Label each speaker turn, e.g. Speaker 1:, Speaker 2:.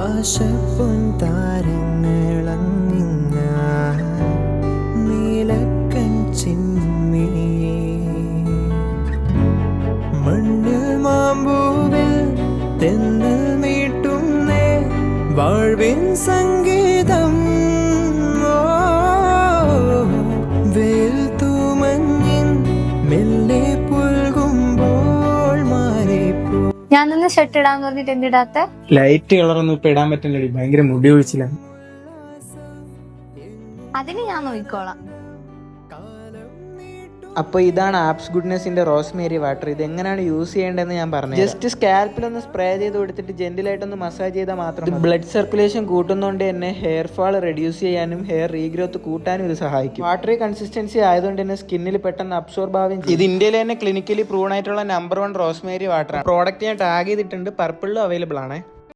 Speaker 1: ആശപ്പൊൻ താരങ്ങളങ്ങിങ്ങ നീലക്കൺ ചിമ്മി മണ്ണിൽ മാമ്പൂവിൽ തെന്നൽ മീട്ടുന്നേ വാഴ്വിൻ സംഗീതം വേൽ തൂമഞ്ഞിൻ മെല്ലെ പുൽകുമ്പോൾ മാറിപ്പോ.
Speaker 2: ഞാൻ നിന്ന് ഷർട്ട് ഇടാന്ന് പറഞ്ഞിട്ട് എന്തിടാത്ത?
Speaker 3: ലൈറ്റ് കളറൊന്നും ഇപ്പൊ ഇടാൻ പറ്റില്ലടി, ഭയങ്കര മുടി ഒഴിച്ചിലാണ്.
Speaker 2: അതിന് ഞാൻ നോക്കിക്കോളാം.
Speaker 4: അപ്പോൾ ഇതാണ് ആപ്സ് ഗുഡ്നെസിന്റെ റോസ്മേരി വാട്ടർ. ഇത് എങ്ങനെയാണ് യൂസ് ചെയ്യേണ്ടതെന്ന് ഞാൻ പറഞ്ഞു. ജസ്റ്റ് സ്കാൽപ്പിലൊന്ന് സ്പ്രേ ചെയ്ത് കൊടുത്തിട്ട് ജെന്റിലായിട്ടൊന്ന് മസാജ് ചെയ്താൽ മാത്രം ബ്ലഡ് സർക്കുലേഷൻ കൂട്ടുന്നതുകൊണ്ട് തന്നെ ഹെയർ ഫാൾ റെഡ്യൂസ് ചെയ്യാനും ഹെയർ റീഗ്രോത്ത് കൂട്ടാനും ഇത് സഹായിക്കും. വാട്ടറി കൺസിസ്റ്റൻസി ആയതുകൊണ്ട് തന്നെ സ്കിന്നിൽ പെട്ടെന്ന് അബ്സോർബ് ആവുകയും ചെയ്യും. ഇത് ഇന്ത്യയിൽ തന്നെ ക്ലിനിക്കലി പ്രൂവൺ ആയിട്ടുള്ള നമ്പർ 1 റോസ്മേരി വാട്ടർ ആണ്. പ്രോഡക്റ്റ് ഞാൻ ടാഗ് ചെയ്തിട്ടുണ്ട്, പർപ്പിളിലും അവൈലബിൾ ആണ്.